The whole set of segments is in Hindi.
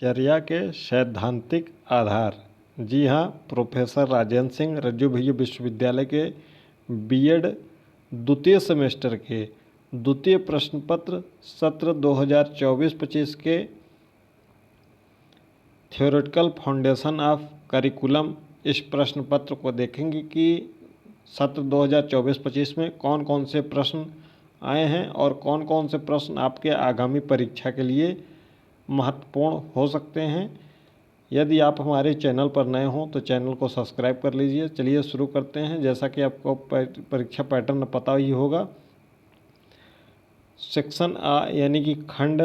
चर्या के सैद्धांतिक आधार। जी हाँ, प्रोफेसर राजेंद्र सिंह रज्जू भैया विश्वविद्यालय के बीएड द्वितीय सेमेस्टर के द्वितीय प्रश्न पत्र सत्र 2024-25 के थ्योरेटिकल फाउंडेशन ऑफ करिकुलम इस प्रश्न पत्र को देखेंगे कि सत्र 2024-25 में कौन कौन से प्रश्न आए हैं और कौन कौन से प्रश्न आपके आगामी परीक्षा के लिए महत्वपूर्ण हो सकते हैं। यदि आप हमारे चैनल पर नए हों तो चैनल को सब्सक्राइब कर लीजिए। चलिए शुरू करते हैं। जैसा कि आपको परीक्षा पैटर्न पता ही होगा, सेक्शन आ यानी कि खंड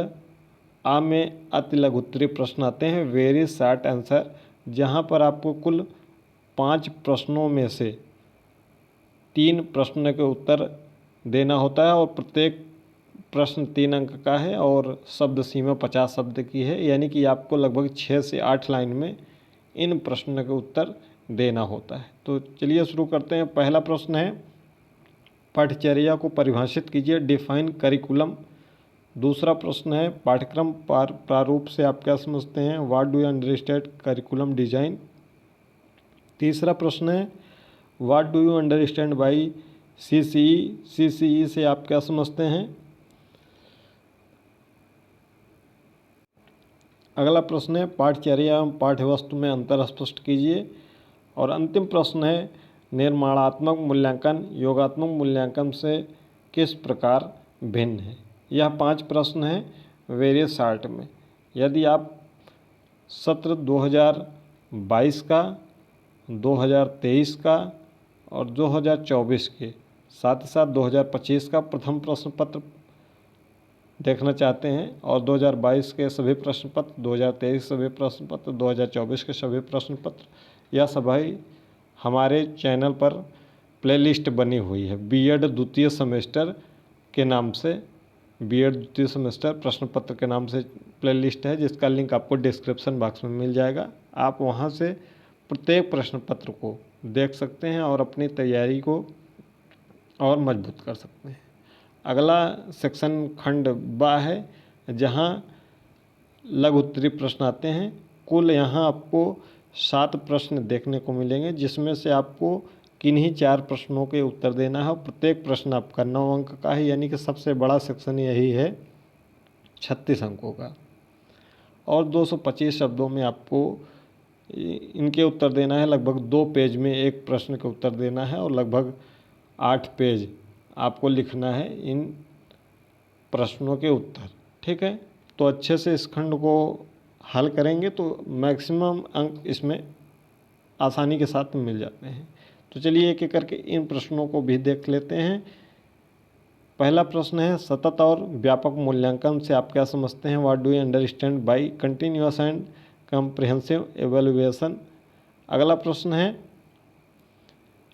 आ में अति लघु उत्तरीय प्रश्न आते हैं, वेरी शॉर्ट आंसर, जहां पर आपको कुल 5 प्रश्नों में से 3 प्रश्न के उत्तर देना होता है और प्रत्येक प्रश्न 3 अंक का है और शब्द सीमा 50 शब्द की है, यानी कि आपको लगभग 6 से 8 लाइन में इन प्रश्न के उत्तर देना होता है। तो चलिए शुरू करते हैं। पहला प्रश्न है, पाठ्यचर्या को परिभाषित कीजिए, डिफाइन करिकुलम। दूसरा प्रश्न है, पाठ्यक्रम प्रारूप से आप क्या समझते हैं, what do you understand curriculum design. तीसरा प्रश्न है, what do you understand by CCE, CCE से आप क्या समझते हैं। अगला प्रश्न है, पाठ्यचर्या एवं पाठ्यवस्तु में अंतर स्पष्ट कीजिए। और अंतिम प्रश्न है, निर्माणात्मक मूल्यांकन योगात्मक मूल्यांकन से किस प्रकार भिन्न है। यह 5 प्रश्न हैं वेरियस शार्ट में। यदि आप सत्र 2022 का, 2023 का और 2024 के साथ ही साथ 2025 का प्रथम प्रश्न पत्र देखना चाहते हैं और 2022 के सभी प्रश्न पत्र, 2023 सभी प्रश्न पत्र, 2024 के सभी प्रश्न पत्र, यह सभी हमारे चैनल पर प्लेलिस्ट बनी हुई है बीएड द्वितीय सेमेस्टर के नाम से। बीएड द्वितीय सेमेस्टर प्रश्न पत्र के नाम से प्लेलिस्ट है, जिसका लिंक आपको डिस्क्रिप्शन बॉक्स में मिल जाएगा। आप वहां से प्रत्येक प्रश्न पत्र को देख सकते हैं और अपनी तैयारी को और मजबूत कर सकते हैं। अगला सेक्शन खंड बा है, जहां लघु उत्तरीय प्रश्न आते हैं। कुल यहां आपको 7 प्रश्न देखने को मिलेंगे, जिसमें से आपको किन्हीं 4 प्रश्नों के उत्तर देना है। प्रत्येक प्रश्न आपका 9 अंक का है, यानी कि सबसे बड़ा सेक्शन यही है 36 अंकों का। और 225 शब्दों में आपको इनके उत्तर देना है। लगभग 2 पेज में एक प्रश्न का उत्तर देना है और लगभग 8 पेज आपको लिखना है इन प्रश्नों के उत्तर। ठीक है, तो अच्छे से इस खंड को हल करेंगे तो मैक्सिमम अंक इसमें आसानी के साथ मिल जाते हैं। तो चलिए एक एक करके इन प्रश्नों को भी देख लेते हैं। पहला प्रश्न है, सतत और व्यापक मूल्यांकन से आप क्या समझते हैं, what do you understand by continuous and comprehensive evaluation. अगला प्रश्न है,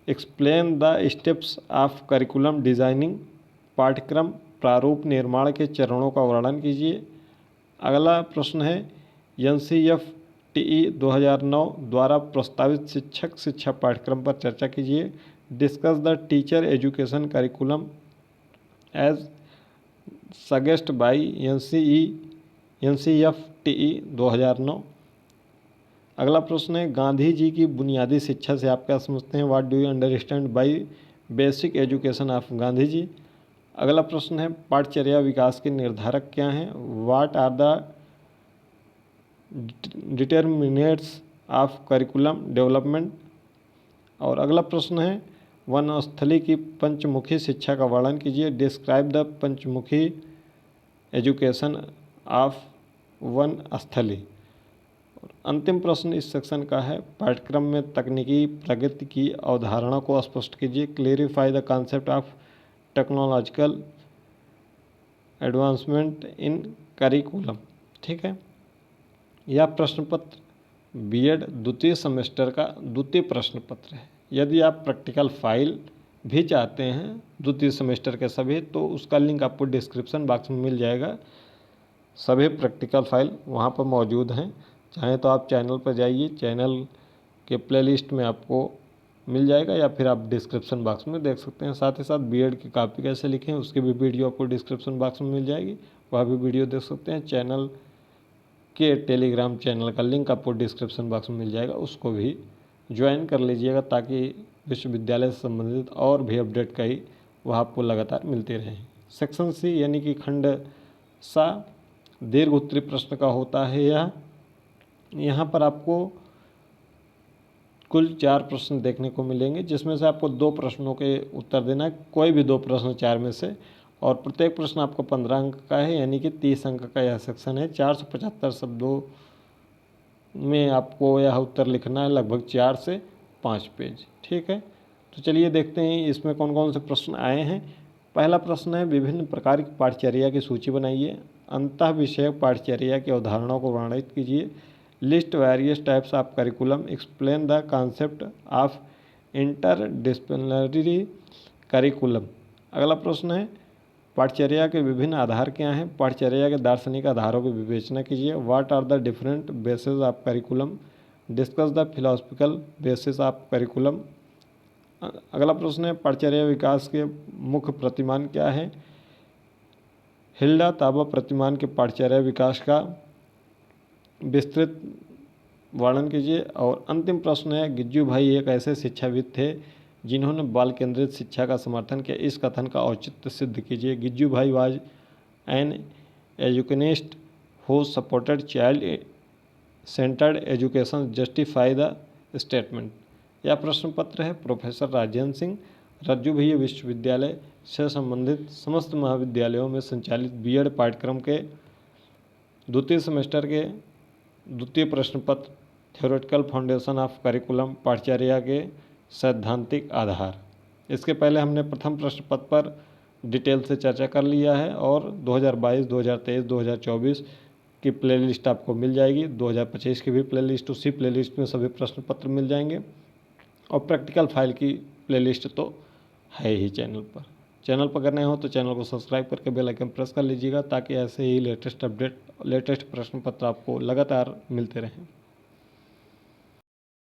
explain the steps of curriculum designing, पाठ्यक्रम प्रारूप निर्माण के चरणों का वर्णन कीजिए। अगला प्रश्न है, NCFTE 2009 द्वारा प्रस्तावित शिक्षक शिक्षा पाठ्यक्रम पर चर्चा कीजिए। Discuss the teacher education curriculum as suggest by NCFTE 2009। अगला प्रश्न है, गांधी जी की बुनियादी शिक्षा से आप क्या समझते हैं, what do you understand by basic education of Gandhi ji. अगला प्रश्न है, पाठ्यचर्या विकास के निर्धारक क्या हैं, what are the determinants of curriculum development. और अगला प्रश्न है, वनस्थली की पंचमुखी शिक्षा का वर्णन कीजिए। डिस्क्राइब द पंचमुखी एजुकेशन ऑफ वनस्थली। और अंतिम प्रश्न इस सेक्शन का है, पाठ्यक्रम में तकनीकी प्रगति की अवधारणा को स्पष्ट कीजिए। Clarify the concept of technological advancement in curriculum. ठीक है, यह प्रश्न पत्र बीएड द्वितीय सेमेस्टर का द्वितीय प्रश्न पत्र है। यदि आप प्रैक्टिकल फाइल भी चाहते हैं द्वितीय सेमेस्टर के सभी, तो उसका लिंक आपको डिस्क्रिप्शन बॉक्स में मिल जाएगा। सभी प्रैक्टिकल फाइल वहां पर मौजूद हैं। चाहें तो आप चैनल पर जाइए, चैनल के प्लेलिस्ट में आपको मिल जाएगा, या फिर आप डिस्क्रिप्शन बॉक्स में देख सकते हैं। साथ ही साथ बीएड की कॉपी कैसे लिखें उसकी भी वीडियो आपको डिस्क्रिप्शन बॉक्स में मिल जाएगी, वह भी वीडियो देख सकते हैं। चैनल के टेलीग्राम चैनल का लिंक आपको डिस्क्रिप्शन बॉक्स में मिल जाएगा, उसको भी ज्वाइन कर लीजिएगा ताकि विश्वविद्यालय से संबंधित और भी अपडेट कई वह आपको लगातार मिलते रहें। सेक्शन सी यानी कि खंड सा दीर्घ उत्तरीय प्रश्न का होता है यह। यहाँ पर आपको कुल 4 प्रश्न देखने को मिलेंगे, जिसमें से आपको 2 प्रश्नों के उत्तर देना है, कोई भी 2 प्रश्न 4 में से, और प्रत्येक प्रश्न आपको 15 अंक का है, यानी कि 30 अंक का यह सेक्शन है। 475 शब्दों में आपको यह उत्तर लिखना है, लगभग 4 से 5 पेज। ठीक है, तो चलिए देखते हैं इसमें कौन कौन से प्रश्न आए हैं। पहला प्रश्न है, विभिन्न प्रकार की पाठचर्या की सूची बनाइए। अंतः विषयक पाठचर्या की अवधारणाओं को वर्णित कीजिए। List various types of curriculum, explain the concept of interdisciplinary curriculum. अगला प्रश्न है, पाठचर्या के विभिन्न आधार क्या हैं? पाठचर्या के दार्शनिक आधारों की विवेचना कीजिए। What are the different basis of curriculum? Discuss the philosophical basis of curriculum. अगला प्रश्न है, पाठचर्या विकास के मुख्य प्रतिमान क्या है? हिल्डा ताबा प्रतिमान के पाठचर्या विकास का विस्तृत वर्णन कीजिए। और अंतिम प्रश्न है, गिज्जू भाई एक ऐसे शिक्षाविद थे जिन्होंने बाल केंद्रित शिक्षा का समर्थन किया, इस कथन का औचित्य सिद्ध कीजिए। Gijubhai was an educationist who supported child centred education, justify the statement. यह प्रश्न पत्र है प्रोफेसर राजेंद्र सिंह, रज्जू भैया विश्वविद्यालय से संबंधित समस्त महाविद्यालयों में संचालित बीएड पाठ्यक्रम के द्वितीय सेमेस्टर के द्वितीय प्रश्न पत्र, थ्योरेटिकल फाउंडेशन ऑफ करिकुलम, पाठचर्या के सैद्धांतिक आधार। इसके पहले हमने प्रथम प्रश्न पत्र पर डिटेल से चर्चा कर लिया है, और 2022, 2023, 2024 की प्लेलिस्ट आपको मिल जाएगी। 2025 की भी प्लेलिस्ट, उसी प्लेलिस्ट में सभी प्रश्न पत्र मिल जाएंगे, और प्रैक्टिकल फाइल की प्लेलिस्ट तो है ही चैनल पर। चैनल पर करने हो तो चैनल को सब्सक्राइब करके बेल आइकन प्रेस कर लीजिएगा, ताकि ऐसे ही लेटेस्ट अपडेट, लेटेस्ट प्रश्न पत्र आपको लगातार मिलते रहें।